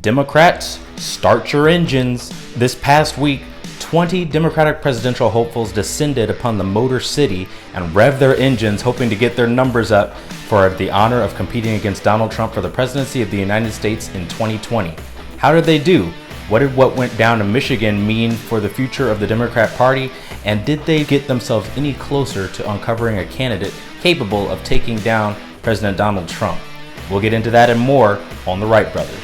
Democrats, start your engines. This past week, 20 Democratic presidential hopefuls descended upon the Motor City and revved their engines, hoping to get their numbers up for the honor of competing against Donald Trump for the presidency of the United States in 2020. How did they do? What did what went down in Michigan mean for the future of the Democrat Party? And did they get themselves any closer to uncovering a candidate capable of taking down President Donald Trump? We'll get into that and more on The Wright Brothers.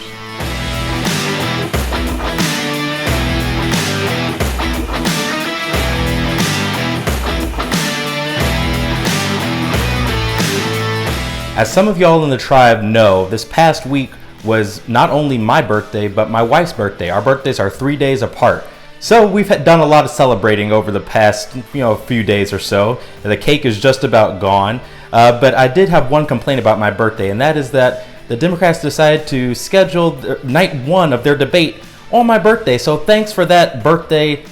As some of y'all in the tribe know, this past week was not only my birthday, but my wife's birthday. Our birthdays are 3 days apart. So we've done a lot of celebrating over the past, few days or so. The cake is just about gone. But I did have one complaint about my birthday, and that is that the Democrats decided to schedule night one of their debate on my birthday. So thanks for that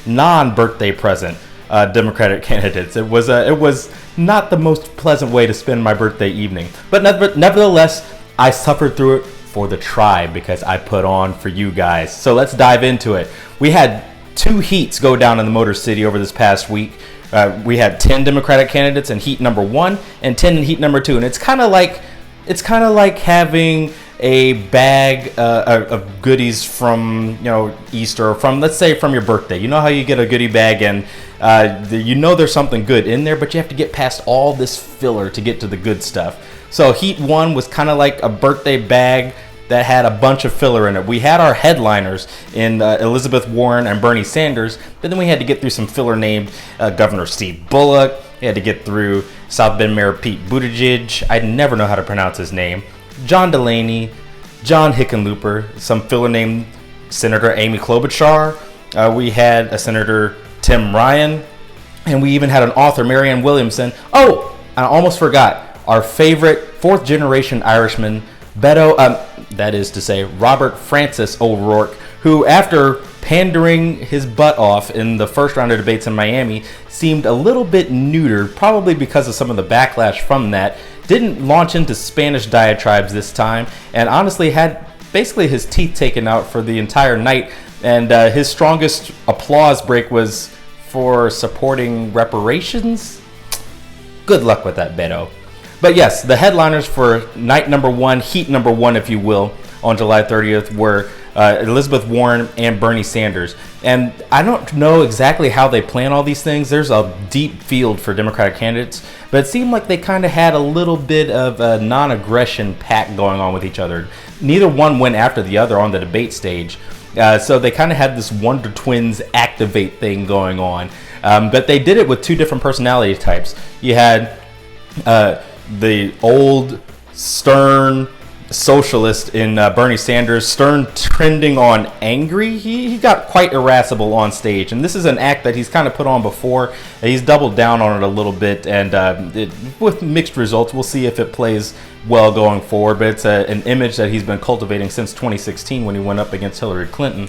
non-birthday present, Democratic candidates. It was not the most pleasant way to spend my birthday evening. But nevertheless, I suffered through it for the tribe because I put on for you guys. So let's dive into it. We had 2 heats go down in the Motor City over this past week. We had 10 Democratic candidates in heat number 1 and 10 in heat number 2. And it's kind of like having a bag of goodies from Easter, or from, let's say, from your birthday. You know how you get a goodie bag and there's something good in there, but you have to get past all this filler to get to the good stuff. So heat 1 was kind of like a birthday bag that had a bunch of filler in it. We had our headliners in Elizabeth Warren and Bernie Sanders, but then we had to get through some filler named Governor Steve Bullock. We had to get through South Bend Mayor Pete Buttigieg. I never know how to pronounce his name. John Delaney, John Hickenlooper, some filler named Senator Amy Klobuchar. We had a Senator Tim Ryan, and we even had an author, Marianne Williamson. Oh, I almost forgot. Our favorite 4th generation Irishman, that is to say, Robert Francis O'Rourke, who, after pandering his butt off in the first round of debates in Miami, seemed a little bit neutered, probably because of some of the backlash from that. Didn't launch into Spanish diatribes this time, and honestly had basically his teeth taken out for the entire night. And his strongest applause break was for supporting reparations. Good luck with that, Beto. But yes, the headliners for night number 1, heat number 1, if you will, on July 30th were Elizabeth Warren and Bernie Sanders. And I don't know exactly how they plan all these things. There's a deep field for Democratic candidates, but it seemed like they kind of had a little bit of a non-aggression pact going on with each other. Neither one went after the other on the debate stage. So they kind of had this Wonder Twins activate thing going on. But they did it with 2 different personality types. You had the old stern socialist in Bernie Sanders, stern trending on angry. He got quite irascible on stage, and this is an act that he's kind of put on before. He's doubled down on it a little bit, and with mixed results. We'll see if it plays well going forward, but it's an image that he's been cultivating since 2016 when he went up against Hillary Clinton.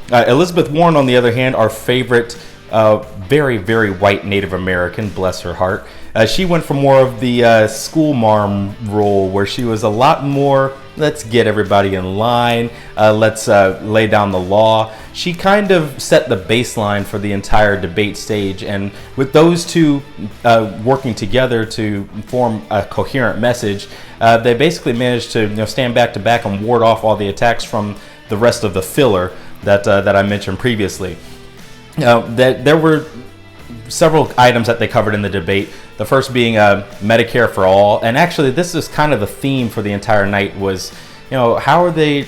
Elizabeth Warren, on the other hand, our favorite very, very white Native American, bless her heart. She went for more of the school marm role, where she was a lot more, let's get everybody in line, let's lay down the law. She kind of set the baseline for the entire debate stage, and with those two working together to form a coherent message, they basically managed to stand back to back and ward off all the attacks from the rest of the filler that I mentioned previously. There were several items that they covered in the debate. The first being Medicare for all, and actually this is kind of the theme for the entire night was, how are they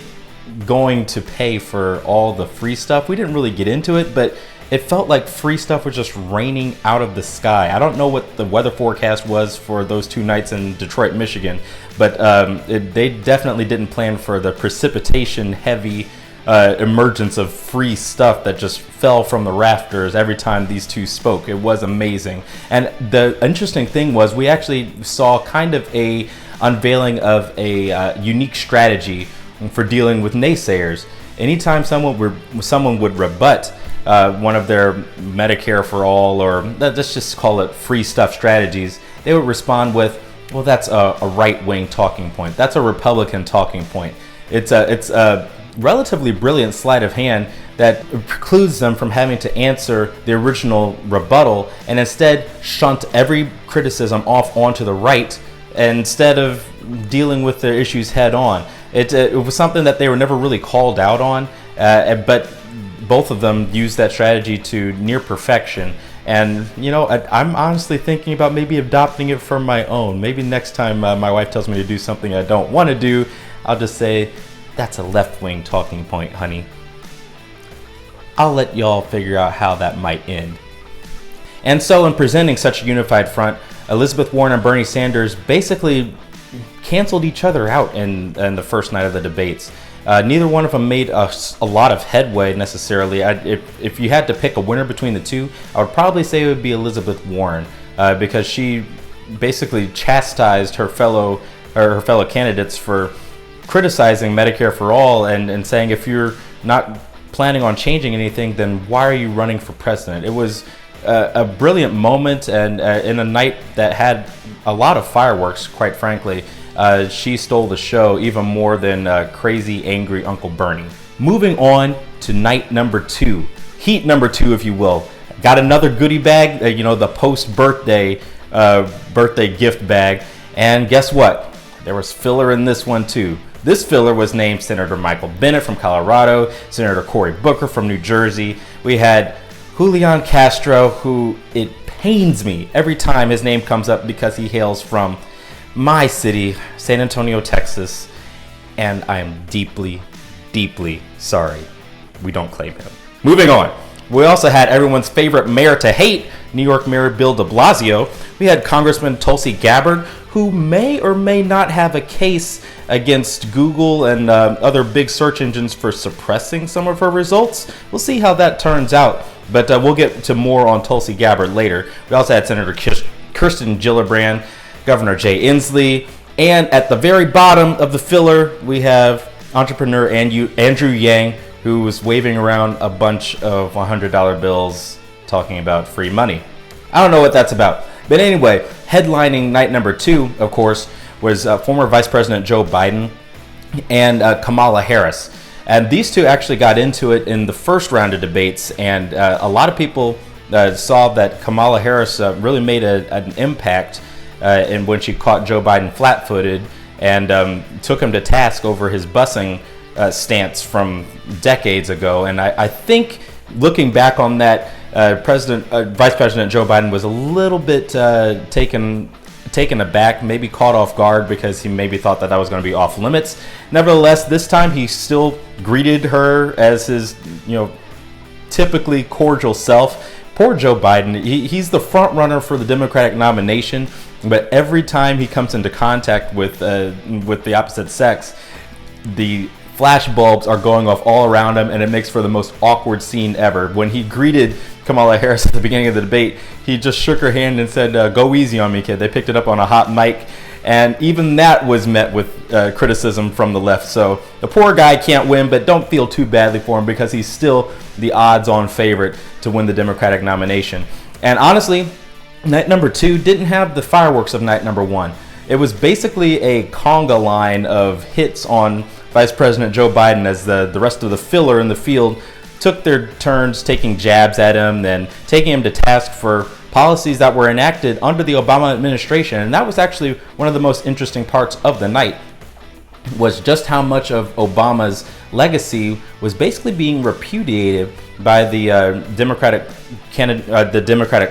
going to pay for all the free stuff? We didn't really get into it, but it felt like free stuff was just raining out of the sky. I don't know what the weather forecast was for those 2 nights in Detroit, Michigan, but they definitely didn't plan for the precipitation heavy emergence of free stuff that just fell from the rafters every time these 2 spoke. It was amazing. And the interesting thing was we actually saw kind of a unveiling of a unique strategy for dealing with naysayers. Anytime someone would rebut one of their Medicare for all, or let's just call it free stuff strategies, they would respond with, well, that's a right-wing talking point. That's a Republican talking point. It's relatively brilliant sleight of hand that precludes them from having to answer the original rebuttal and instead shunt every criticism off onto the right instead of dealing with their issues head on. It was something that they were never really called out on, but both of them used that strategy to near perfection. And, I'm honestly thinking about maybe adopting it for my own. Maybe next time my wife tells me to do something I don't want to do, I'll just say, that's a left-wing talking point, honey. I'll let y'all figure out how that might end. And so in presenting such a unified front, Elizabeth Warren and Bernie Sanders basically canceled each other out in the first night of the debates. Neither one of them made a lot of headway necessarily. If you had to pick a winner between the two, I would probably say it would be Elizabeth Warren because she basically chastised her fellow candidates for criticizing Medicare for All and saying, if you're not planning on changing anything, then why are you running for president? It was a brilliant moment, and in a night that had a lot of fireworks, quite frankly. She stole the show even more than crazy, angry Uncle Bernie. Moving on to night number 2, heat number 2, if you will. Got another goodie bag, the post-birthday gift bag. And guess what? There was filler in this one too. This filler was named Senator Michael Bennet from Colorado, Senator Cory Booker from New Jersey. We had Julian Castro, who it pains me every time his name comes up because he hails from my city, San Antonio, Texas, and I am deeply, deeply sorry we don't claim him. Moving on. We also had everyone's favorite mayor to hate, New York Mayor Bill de Blasio. We had Congressman Tulsi Gabbard, who may or may not have a case against Google and other big search engines for suppressing some of her results. We'll see how that turns out, but we'll get to more on Tulsi Gabbard later. We also had Senator Kirsten Gillibrand, Governor Jay Inslee, and at the very bottom of the filler, we have entrepreneur Andrew Yang, who was waving around a bunch of $100 bills talking about free money. I don't know what that's about. But anyway, headlining night number 2, of course, was former Vice President Joe Biden and Kamala Harris. And these two actually got into it in the first round of debates, and a lot of people saw that Kamala Harris really made an impact and when she caught Joe Biden flat-footed and took him to task over his busing stance from decades ago. And I think looking back on that, Vice President Joe Biden was a little bit taken aback, maybe caught off guard because he maybe thought that was going to be off limits. Nevertheless, this time he still greeted her as his, typically cordial self. Poor Joe Biden, he's the front runner for the Democratic nomination, but every time he comes into contact with the opposite sex, the flash bulbs are going off all around him, and it makes for the most awkward scene ever. When he greeted Kamala Harris at the beginning of the debate, he just shook her hand and said, "Go easy on me, kid." They picked it up on a hot mic, and even that was met with criticism from the left. So the poor guy can't win, but don't feel too badly for him because he's still the odds-on favorite to win the Democratic nomination. And honestly, night number 2 didn't have the fireworks of night number 1. It was basically a conga line of hits on Vice President Joe Biden as the rest of the filler in the field took their turns taking jabs at him, then taking him to task for policies that were enacted under the Obama administration. And that was actually one of the most interesting parts of the night, was just how much of Obama's legacy was basically being repudiated by the Democratic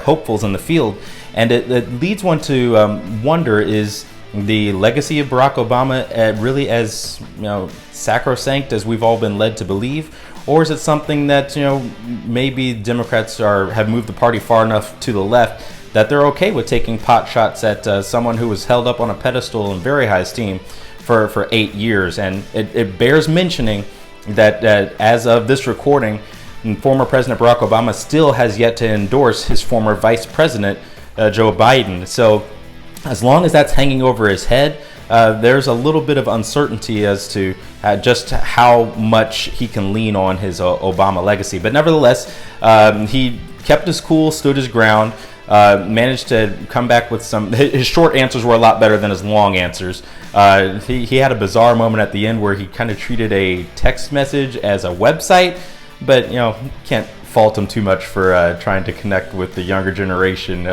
hopefuls in the field. And it leads one to wonder, is the legacy of Barack Obama really as sacrosanct as we've all been led to believe, or is it something that maybe Democrats have moved the party far enough to the left that they're okay with taking pot shots at someone who was held up on a pedestal in very high esteem for 8 years? And it bears mentioning that as of this recording, former President Barack Obama still has yet to endorse his former Vice President Joe Biden. So as long as that's hanging over his head, there's a little bit of uncertainty as to just how much he can lean on his Obama legacy. But nevertheless, he kept his cool, stood his ground. managed to come back with some. His short answers were a lot better than his long answers. He had a bizarre moment at the end where he kind of treated a text message as a website, but can't fault him too much for trying to connect with the younger generation.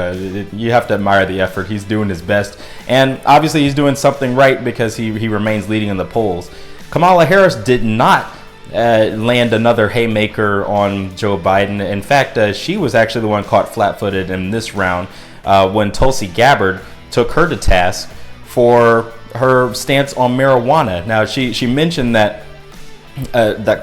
You have to admire the effort. He's doing his best, and obviously he's doing something right because he remains leading in the polls. Kamala Harris did not land another haymaker on Joe Biden. In fact, she was actually the one caught flat-footed in this round when Tulsi Gabbard took her to task for her stance on marijuana. Now, she mentioned that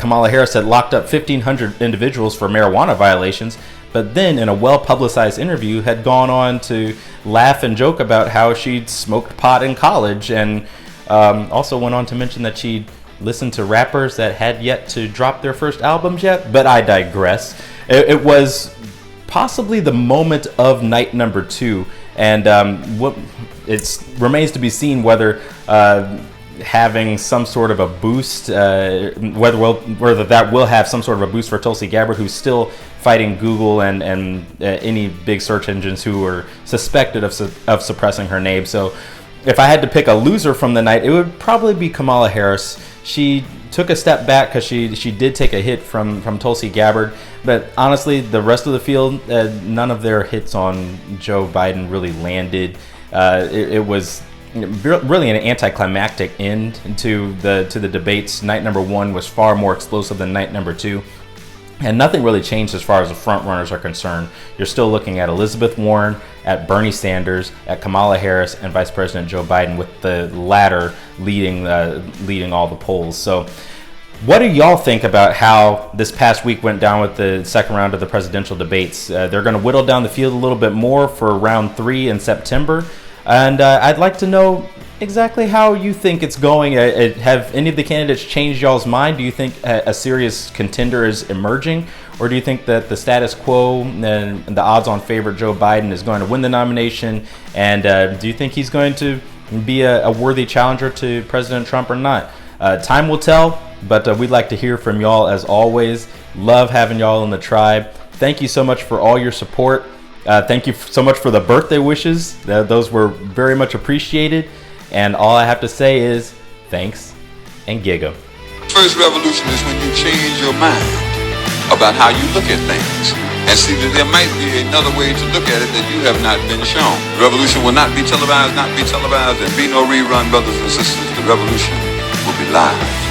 Kamala Harris had locked up 1,500 individuals for marijuana violations, but then in a well-publicized interview had gone on to laugh and joke about how she'd smoked pot in college, and also went on to mention that she'd listened to rappers that had yet to drop their first albums yet. But I digress. It was possibly the moment of night number 2, and it remains to be seen whether having some sort of a boost, whether that will have some sort of a boost for Tulsi Gabbard, who's still fighting Google and any big search engines who are suspected of suppressing her name. So if I had to pick a loser from the night, it would probably be Kamala Harris. She took a step back because she did take a hit from Tulsi Gabbard, but honestly, the rest of the field, none of their hits on Joe Biden really landed. It was really an anticlimactic end to the debates. Night number 1 was far more explosive than night number 2. And nothing really changed as far as the front runners are concerned. You're still looking at Elizabeth Warren, at Bernie Sanders, at Kamala Harris, and Vice President Joe Biden, with the latter leading all the polls. So what do y'all think about how this past week went down with the second round of the presidential debates? They're going to whittle down the field a little bit more for round 3 in September. And I'd like to know exactly how you think it's going. Have any of the candidates changed y'all's mind? Do you think a serious contender is emerging? Or do you think that the status quo and the odds-on favorite Joe Biden is going to win the nomination? And do you think he's going to be a worthy challenger to President Trump or not? Time will tell, but we'd like to hear from y'all as always. Love having y'all in the tribe. Thank you so much for all your support. Thank you so much for the birthday wishes. Those were very much appreciated. And all I have to say is thanks and gig 'em. First revolution is when you change your mind about how you look at things and see that there might be another way to look at it that you have not been shown. The revolution will not be televised, and be no rerun, brothers and sisters. The revolution will be live.